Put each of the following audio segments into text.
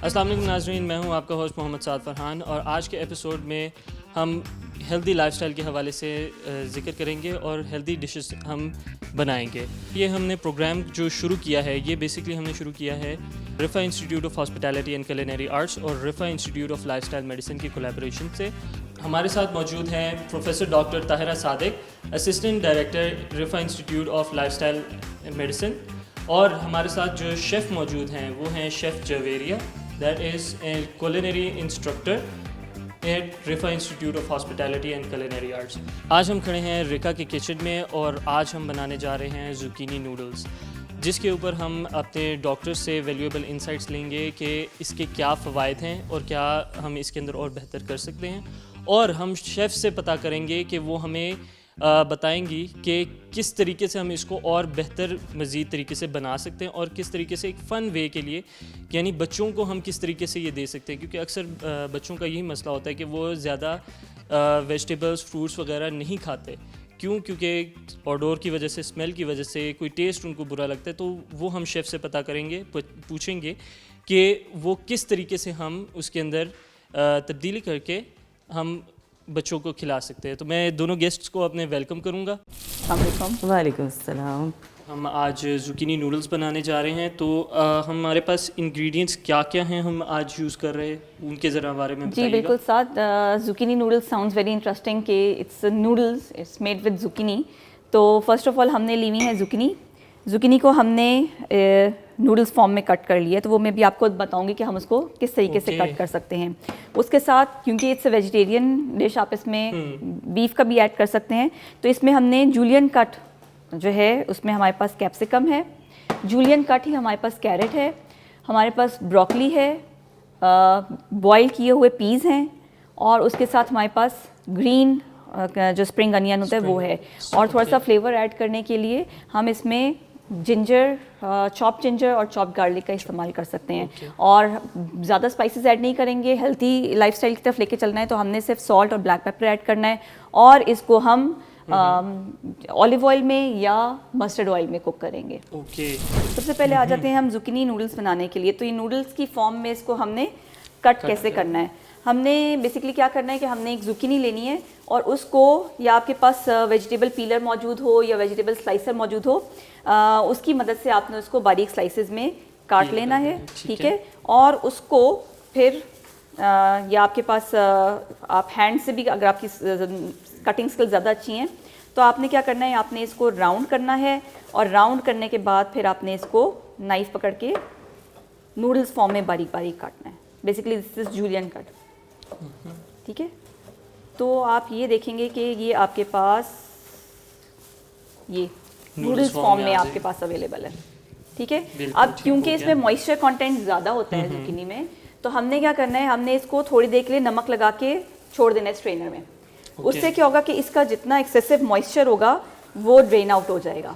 अस्सलाम वालेकुम नाज़रीन, मैं हूं आपका होस्ट मोहम्मद साद फरहान और आज के एपिसोड में हम हेल्दी लाइफस्टाइल के हवाले से ज़िक्र करेंगे और हेल्दी डिशेस हम बनाएंगे। ये हमने प्रोग्राम जो शुरू किया है, ये बेसिकली हमने शुरू किया है Riphah institute of hospitality and culinary arts और Riphah institute of lifestyle medicine की कोलैबोरेशन से। हमारे साथ मौजूद हैं professor doctor Tahira Sadiq, assistant director Riphah institute of lifestyle medicine, और हमारे साथ जो शेफ़ मौजूद हैं वो हैं chef Javeria, that is a culinary instructor at Riphah institute of hospitality and culinary arts. आज हम खड़े हैं रिका के किचन में और आज हम बनाने जा रहे हैं ज़ुकीनी नूडल्स, जिसके ऊपर हम अपने डॉक्टर से वैल्यूएबल इंसाइट्स लेंगे कि इसके क्या फ़वाइद हैं और क्या हम इसके अंदर और बेहतर कर सकते हैं, और हम शेफ़ से पता करेंगे कि वो हमें बताएंगी कि किस तरीके से हम इसको और बेहतर मज़ीद तरीके से बना सकते हैं और किस तरीके से एक फ़न वे के लिए, यानी बच्चों को हम किस तरीके से ये दे सकते हैं, क्योंकि अक्सर बच्चों का यही मसला होता है कि वो ज़्यादा वेजिटेबल्स फ्रूट्स वगैरह नहीं खाते। क्यों? क्योंकि आउटडोर की वजह से, स्मेल की वजह से, कोई टेस्ट उनको बुरा लगता है। तो वो हम शेफ़ से पता करेंगे, पूछेंगे कि वो किस तरीके से हम उसके अंदर तब्दीली करके हम बच्चों को खिला सकते हैं। तो मैं दोनों गेस्ट्स को अपने वेलकम करूंगा। वालेकुम अस्सलाम। हम आज ज़ुकीनी नूडल्स बनाने जा रहे हैं, तो हमारे पास इंग्रेडिएंट्स क्या क्या हैं हम आज यूज़ कर रहे हैं, उनके ज़रा बारे में बताइएगा। जी बिल्कुल साथ। Zucchini noodles sounds very interesting कि it's noodles, it's made with zucchini. तो फर्स्ट ऑफ ऑल हमने ली हुई है ज़ुकीनी को हमने नूडल्स फॉर्म में कट कर लिया, तो वो मैं भी आपको बताऊंगी कि हम उसको किस तरीके से कट कर सकते हैं। उसके साथ क्योंकि इट्स वेजिटेरियन डिश, आप इसमें बीफ का भी ऐड कर सकते हैं, तो इसमें हमने जूलियन कट जो है उसमें हमारे पास कैप्सिकम है, जूलियन कट ही हमारे पास कैरेट है, हमारे पास ब्रोकली है, बॉयल किए हुए पीज़ हैं, और उसके साथ हमारे पास ग्रीन जो स्प्रिंग अनियन होता है वो है। और थोड़ा सा फ्लेवर ऐड करने के लिए हम इसमें जिंजर, चॉप जिंजर और चॉप गार्लिक का इस्तेमाल कर सकते हैं। और ज़्यादा स्पाइसेस ऐड नहीं करेंगे, हेल्थी लाइफस्टाइल की तरफ लेके चलना है, तो हमने सिर्फ सॉल्ट और ब्लैक पेपर ऐड करना है, और इसको हम ऑलिव ऑयल में या मस्टर्ड ऑयल में कुक करेंगे। सबसे पहले आ जाते हैं हम ज़ुकीनी नूडल्स बनाने के लिए। तो ये नूडल्स की फॉर्म में इसको हमने कट कैसे करना है। हमने बेसिकली क्या करना है कि हमने एक ज़ुकीनी लेनी है, और उसको, या आपके पास वेजिटेबल पीलर मौजूद हो या वेजिटेबल स्लाइसर मौजूद हो, उसकी मदद से आपने उसको बारीक स्लाइसेस में काट लेना है, ठीक है। और उसको फिर या आपके पास आप हैंड से भी, अगर आपकी कटिंग स्किल ज़्यादा अच्छी हैं, तो आपने क्या करना है, आपने इसको राउंड करना है, और राउंड करने के बाद फिर आपने इसको नाइफ़ पकड़ के नूडल्स फॉर्म में बारीक बारीक काटना है। Basically this is julienne cut, ठीक है। तो आप ये देखेंगे कि ये आपके पास ये नूडल्स फॉर्म में आपके पास अवेलेबल है, ठीक है। अब क्योंकि इसमें मॉइस्चर कंटेंट ज़्यादा होता है ज़ुकीनी में, तो हमने क्या करना है, हमने इसको थोड़ी देर के लिए नमक लगा के छोड़ देना है स्ट्रेनर में। उससे क्या होगा कि इसका जितना एक्सेसिव मॉइस्चर होगा वो ड्रेन आउट हो जाएगा।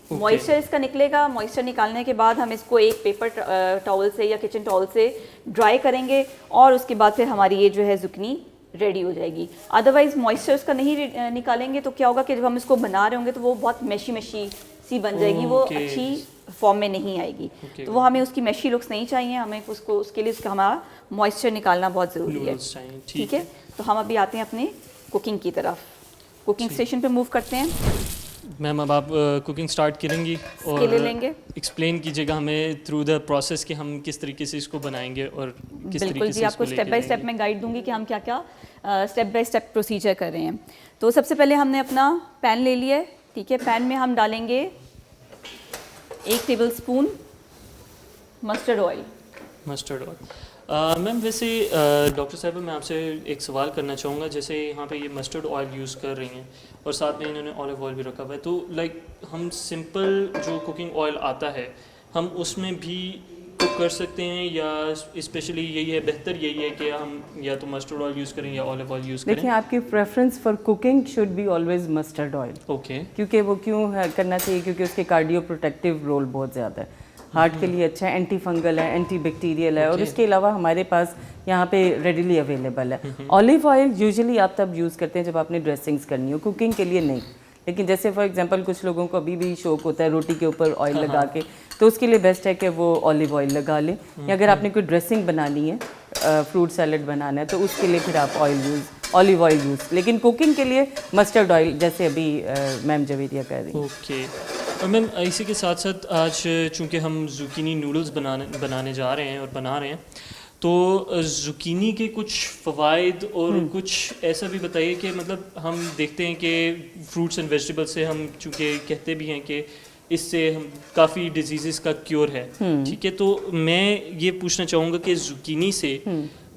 मॉइस्चर इसका निकलेगा। मॉइस्चर निकालने के बाद हम इसको एक पेपर टॉवल से या किचन टॉवल से ड्राई करेंगे, और उसके बाद फिर हमारी ये जो है ज़ुकीनी रेडी हो जाएगी। अदरवाइज़ मॉइस्चर उसका नहीं निकालेंगे तो क्या होगा कि जब हम इसको बना रहे होंगे तो वो बहुत मेशी सी बन जाएगी, वो अच्छी फॉर्म में नहीं आएगी। तो वो हमें उसकी मेशी लुक्स नहीं चाहिए, हमें उसको, उसके लिए उसका हमारा मॉइस्चर निकालना बहुत ज़रूरी है, ठीक है। तो हम अभी आते हैं अपने कुकिंग की तरफ, कुकिंग स्टेशन पे मूव करते हैं। मैम, अब आप कुकिंग स्टार्ट करेंगी और एक्सप्लेन कीजिएगा हमें थ्रू द प्रोसेस कि हम किस तरीके से इसको बनाएंगे और किस तरीके से। जी, आपको स्टेप बाय स्टेप मैं गाइड दूंगी कि हम क्या क्या स्टेप बाय स्टेप प्रोसीजर कर रहे हैं। तो सबसे पहले हमने अपना पैन ले लिया है, ठीक है। पैन में हम डालेंगे 1 टेबलस्पून मस्टर्ड ऑयल। मैम, वैसे डॉक्टर साहब, मैं आपसे एक सवाल करना चाहूँगा। जैसे यहाँ पे ये मस्टर्ड ऑयल यूज़ कर रही हैं और साथ में इन्होंने ऑलिव ऑयल भी रखा हुआ है, तो लाइक हम सिंपल जो कुकिंग ऑयल आता है हम उसमें भी कुक कर सकते हैं, या स्पेशली यही है, बेहतर यही है कि हम या तो मस्टर्ड ऑयल यूज़ करें या ऑलिव ऑयल यूज़ करें? देखिए, आपकी preference for cooking should be always mustard oil. Okay. क्योंकि वो क्यों करना चाहिए? क्योंकि उसके कार्डियो प्रोटेक्टिव रोल बहुत ज़्यादा है, हार्ट के लिए अच्छा है, एंटी फंगल है, एंटी बैक्टीरियल है, और इसके अलावा हमारे पास यहाँ पे रेडिली अवेलेबल है। ऑलिव ऑयल यूजुअली आप तब यूज़ करते हैं जब आपने ड्रेसिंग्स करनी हो, कुकिंग के लिए नहीं। लेकिन जैसे फॉर एग्जांपल कुछ लोगों को अभी भी शौक होता है रोटी के ऊपर ऑयल लगा के, तो उसके लिए बेस्ट है कि वो ऑलिव ऑयल लगा लें। या अगर आपने कोई ड्रेसिंग बनानी है, फ्रूट सैलड बनाना है, तो उसके लिए फिर आप ऑलिव ऑयल यूज़। लेकिन कुकिंग के लिए मस्टर्ड ऑयल, जैसे अभी मैम जवेरिया कह रही हैं। ओके। और मैम इसी के साथ साथ आज चूँकि हम ज़ुकीनी नूडल्स बनाने जा रहे हैं और बना रहे हैं, तो ज़ुकीनी के कुछ फ़वाइद और कुछ ऐसा भी बताइए कि मतलब हम देखते हैं कि फ्रूट्स एंड वेजिटेबल्स से हम चूँकि कहते भी हैं कि इससे हम काफ़ी डिजीज़ का क्योर है, ठीक है, तो मैं ये पूछना चाहूँगा कि ज़ुकीनी से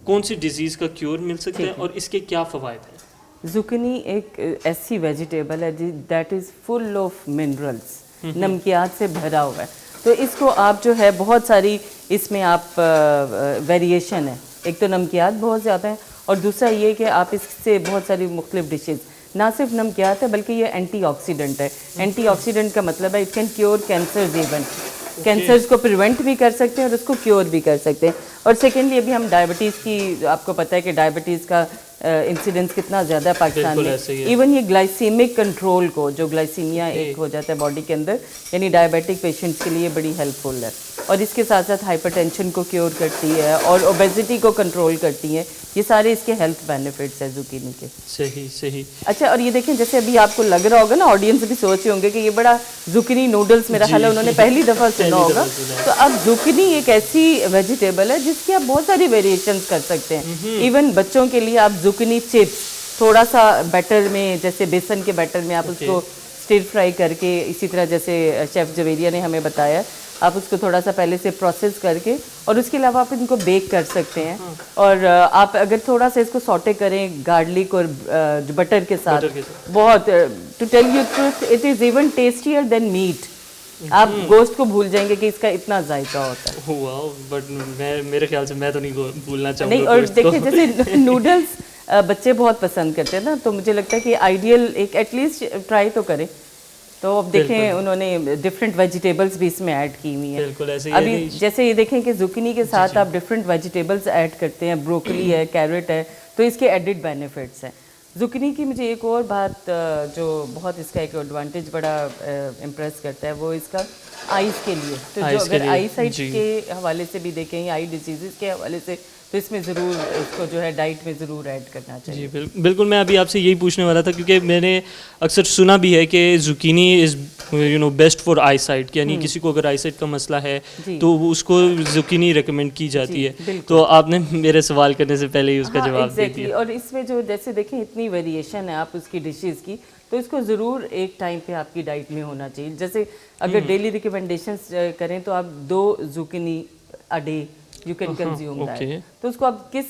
कौन सी डिजीज़ का क्योर मिल सकता है और इसके क्या फ़वाइद हैं? ज़ुकीनी एक ऐसी वेजिटेबल है that is full of minerals, नमकियात से भरा हुआ है। तो इसको आप जो है बहुत सारी इसमें आप वेरिएशन है, एक तो नमकियात बहुत ज़्यादा है और दूसरा ये कि आप इससे बहुत सारी मुख्तलिफ डिशेज़, ना सिर्फ नमकियात है बल्कि ये एंटीऑक्सीडेंट है। एंटीऑक्सीडेंट का मतलब है it can cure cancer, even cancers को प्रिवेंट भी कर सकते हैं और उसको क्योर भी कर सकते हैं। और सेकेंडली अभी हम डायबिटीज़ की, आपको पता है कि डायबिटीज़ का इंसिडेंस कितना ज़्यादा है पाकिस्तान में। इवन ये ग्लाइसीमिक कंट्रोल को, जो ग्लाइसीमिया एक हो जाता है बॉडी के अंदर, यानी डायबिटिक पेशेंट्स के लिए बड़ी हेल्पफुल है। और इसके साथ साथ हाइपरटेंशन को क्योर करती है और ओबेसिटी को कंट्रोल करती है। ये सारे इसके हेल्थ बेनिफिट्स है ज़ुकीनी के। सही। अच्छा, और ये देखें, जैसे अभी आपको लग रहा होगा ना, ऑडियंस भी सोच रहे होंगे कि ये बड़ा ज़ुकीनी नूडल्स, मेरा ख्याल है उन्होंने पहली दफ़ा सुना होगा। तो अब ज़ुकीनी एक ऐसी वेजिटेबल है जिसकी आप बहुत सारी वेरिएशंस कर सकते हैं। इवन बच्चों के लिए आप ज़ुकीनी चिप्स थोड़ा सा बैटर में, जैसे बेसन के बैटर में आप उसको स्टिर फ्राई करके, इसी तरह जैसे शेफ़ जवेरिया ने हमें बताया, आप उसको थोड़ा सा पहले से प्रोसेस करके, और उसके अलावा आप इनको बेक कर सकते हैं। और आप अगर थोड़ा सा इसको सॉटे करें गार्लिक और बटर के साथ, बहुत, to tell you truth, it is even tastier than meat. आप गोश्त को भूल जाएंगे कि इसका इतना जायका होता है। वाओ, बट मेरे ख्याल से मैं तो नहीं भूलना चाहूँगा। नहीं, और देखिए जैसे नूडल्स बच्चे बहुत पसंद करते हैं ना, तो मुझे लगता है कि आइडियल एक एटलीस्ट ट्राई तो करें। तो अब देखें उन्होंने डिफरेंट वेजिटेबल्स भी इसमें ऐड की हुई हैं। बिल्कुल ऐसे ही अभी जैसे ये देखें कि ज़ुकीनी के साथ आप डिफरेंट वेजिटेबल्स ऐड करते हैं, ब्रोकली है, कैरेट है, तो इसके एडिड बेनिफिट्स हैं। ज़ुकीनी की मुझे एक और बात जो बहुत इसका एक एडवांटेज बड़ा इम्प्रेस करता है, वो इसका आइज़ के लिए। तो जो अगर आई साइट के हवाले से भी देखें, आई डिजीज़ के हवाले से, तो इसमें ज़रूर इसको जो है डाइट में ज़रूर ऐड करना चाहिए। जी बिल्कुल, मैं अभी आपसे यही पूछने वाला था, क्योंकि मैंने अक्सर सुना भी है कि zucchini is best for I site, यानी किसी को अगर आई साइट का मसला है तो उसको ज़ुकीनी रिकमेंड की जाती है। तो आपने मेरे सवाल करने से पहले ही उसका जवाब दे दिया। और इसमें जो जैसे देखें इतनी वेरिएशन है आप उसकी डिशेज़ की, तो इसको ज़रूर एक टाइम पे आपकी डाइट में होना चाहिए। जैसे अगर डेली रिकमेंडेशंस करें तो आप 2 zucchini a day you can consume that. तो उसको आप किस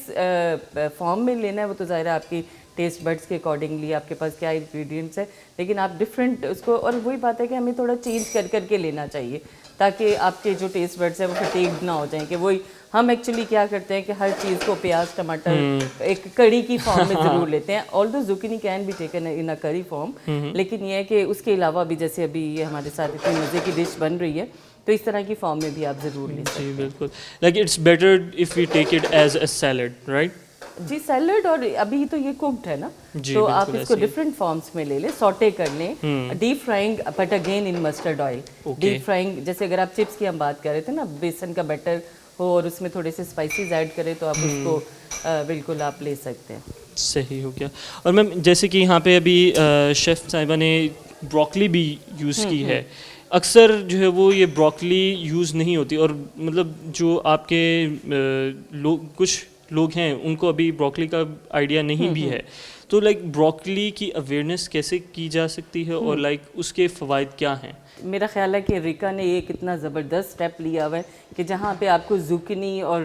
फॉर्म में लेना है वो तो ज़ाहिर है आपकी टेस्ट बड्स के अकॉर्डिंगली, आपके पास क्या इंग्रेडिएंट्स है, लेकिन आप डिफरेंट उसको, और वही बात है कि हमें थोड़ा चेंज कर करके लेना चाहिए ताकि आपके जो टेस्ट बड्स है वो फटीग्ड ना हो जाएं। कि वही हम एक्चुअली क्या करते हैं कि हर चीज़ को प्याज टमाटर एक कड़ी की फॉर्म में ज़रूर लेते हैं। Although zucchini can be taken in a curry form, लेकिन ये है कि उसके अलावा भी जैसे अभी ये हमारे साथ इतनी मज़े की डिश बन रही है, तो इस तरह की फॉर्म में भी आप ज़रूर लें। जी बिल्कुल, like it's better if we take it as a salad, right? जी सैलड, और अभी तो ये कुक्ड है ना, तो आप इसको डिफरेंट फॉर्म्स में ले लें, सॉटे कर लें, deep frying, but again in mustard oil. Deep frying, जैसे अगर आप चिप्स की हम बात कर रहे थे ना, बेसन का बैटर हो और उसमें थोड़े से स्पाइसेस ऐड करें तो आप उसको बिल्कुल आप ले सकते हैं। सही हो गया। और मैम जैसे कि यहाँ पे अभी शेफ़ साहिबा ने ब्रोकली भी यूज़ की है, अक्सर जो है वो ये ब्रोकली यूज़ नहीं होती, और मतलब जो आपके कुछ लोग हैं उनको अभी ब्रोकली का आइडिया नहीं भी है, तो लाइक ब्रोकली की अवेयरनेस कैसे की जा सकती है और लाइक उसके फ़वाइद क्या हैं? मेरा ख्याल है कि रिका ने ये कितना ज़बरदस्त स्टेप लिया हुआ है कि जहाँ पे आपको ज़ुकीनी और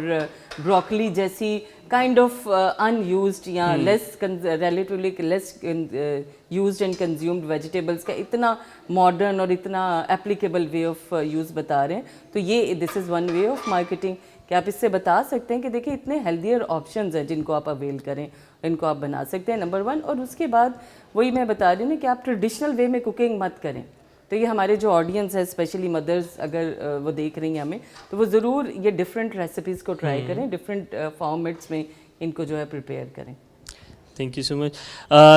ब्रोकली जैसी काइंड ऑफ अनयूज्ड या less relatively less used and consumed vegetables का इतना मॉडर्न और इतना एप्लीकेबल वे ऑफ यूज़ बता रहे हैं। तो ये this is one way of marketing कि आप इससे बता सकते हैं कि देखिए इतने हेल्दियर ऑप्शंस हैं जिनको आप अवेल करें, इनको आप बना सकते हैं, नंबर 1। और उसके बाद वही मैं बता रही हूँ ना कि आप ट्रेडिशनल वे में कुकिंग मत करें। तो ये हमारे जो ऑडियंस है, स्पेशली मदर्स, अगर वो देख रही हैं हमें, तो वो ज़रूर ये डिफरेंट रेसिपीज़ को ट्राई करें, डिफरेंट फॉर्मेट्स में इनको जो है प्रिपेयर करें। Thank you so much.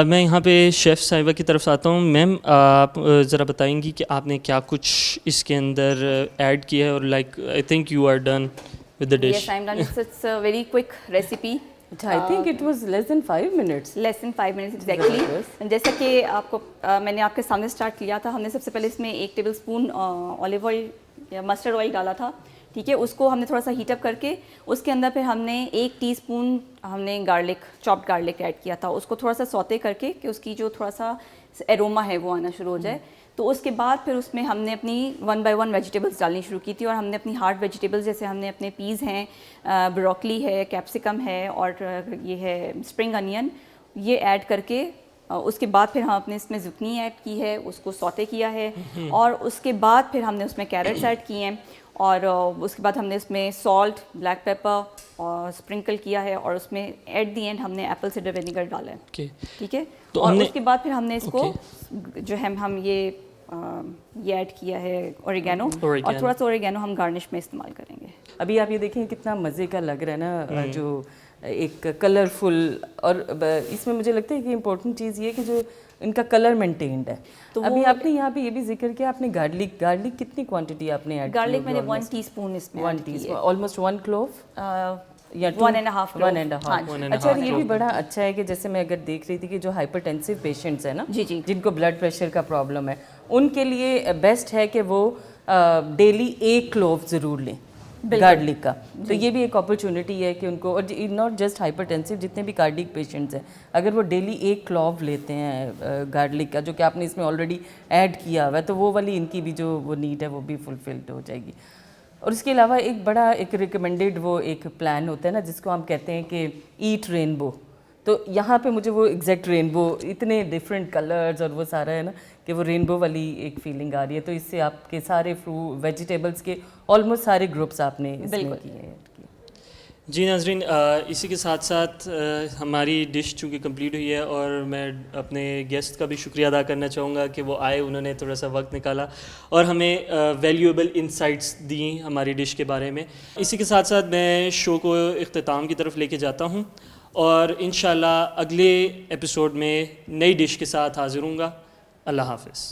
मैं यहाँ पे शेफ़ साहिबा की तरफ से आता हूँ। मैम, आप ज़रा बताएंगी कि आपने क्या कुछ इसके अंदर ऐड किया है, और like I think you are done with the dish. Yes, I'm done. It's a very quick recipe. I think it was less than 5 minutes. Less than 5 minutes exactly. जैसा कि आपको मैंने आपके सामने स्टार्ट किया था, हमने सबसे पहले इसमें 1 टेबलस्पून ऑलिव ऑयल या मस्टर्ड ऑयल डाला था, ठीक है। उसको हमने थोड़ा सा हीटअप करके उसके अंदर फिर हमने 1 टीस्पून हमने चॉप्ड गार्लिक ऐड किया था। उसको थोड़ा सा सौते करके कि उसकी जो थोड़ा सा एरोमा है वो आना शुरू हो जाए। तो उसके बाद फिर उसमें हमने अपनी 1 बाय 1 वेजिटेबल्स डालनी शुरू की थी, और हमने अपनी हार्ड वेजिटेबल्स जैसे हमने अपने पीज़ हैं, ब्रोकली है, कैप्सिकम है, और ये है स्प्रिंग अनियन, ये ऐड करके उसके बाद फिर हम अपने इसमें ज़ुकनी ऐड की है, उसको सौते किया है, और उसके बाद फिर हमने उसमें कैरेट्स ऐड किए हैं, और उसके बाद हमने इसमें सॉल्ट, ब्लैक पेपर और स्प्रिंकल किया है, और उसमें एट दी एंड हमने एप्पल साइडर विनेगर डाला है, Okay. ठीक है। तो और हमने- उसके बाद फिर हमने इसको जो है हम ये ऐड किया है ओरिगेनो, और थोड़ा सा ओरिगेनो हम गार्निश में इस्तेमाल करेंगे। अभी आप ये देखें कितना मज़े का लग रहा है ना, जो एक कलरफुल, और इसमें मुझे लगता है कि इम्पोर्टेंट चीज़ ये कि जो इनका कलर मेंटेन्ड है। तो अभी आपने यहाँ पे ये भी जिक्र किया, आपने गार्लिक कितनी क्वांटिटी आपने ऐड की? गार्लिक मैंने 1 टीस्पून इसमें 1 टीस्पून, ऑलमोस्ट 1 क्लोव या 1.5 clove। 1.5। हाँ, अच्छा, ये भी बड़ा अच्छा है कि जैसे मैं अगर देख रही थी कि जो हाइपरटेंसिव पेशेंट्स है ना, जी जी, जिनको ब्लड प्रेशर का प्रॉब्लम है, उनके लिए बेस्ट है कि वो डेली 1 क्लोव ज़रूर लें गार्लिक का। तो ये भी एक अपॉर्चुनिटी है कि उनको, और नॉट जस्ट हाइपरटेंसिव, जितने भी कार्डिक पेशेंट्स हैं, अगर वो डेली 1 क्लोव लेते हैं गार्लिक का, जो कि आपने इसमें ऑलरेडी ऐड किया हुआ है, तो वो वाली इनकी भी जो वो नीड है वो भी फुलफिल्ड हो जाएगी। और इसके अलावा एक बड़ा एक रिकमेंडेड वो एक प्लान होता है ना, जिसको हम कहते हैं कि ईट रेनबो। तो यहाँ पे मुझे वो एग्जैक्ट रेनबो, इतने डिफरेंट कलर्स और वो सारा है ना, कि वो रेनबो वाली एक फीलिंग आ रही है। तो इससे आपके सारे वेजिटेबल्स के ऑलमोस्ट सारे ग्रुप्स आपने इसमें किए हैं। जी नाज़रीन, इसी के साथ साथ हमारी डिश चूँकि कंप्लीट हुई है, और मैं अपने गेस्ट का भी शुक्रिया अदा करना चाहूँगा कि वो आए, उन्होंने थोड़ा सा वक्त निकाला और हमें वैल्यूएबल इंसाइट्स दी हमारी डिश के बारे में। इसी के साथ साथ मैं शो को इख्तिताम की तरफ लेके जाता हूँ, और इंशाल्लाह अगले एपिसोड में नई डिश के साथ हाज़िर हूँगा। अल्लाह हाफ़िज़।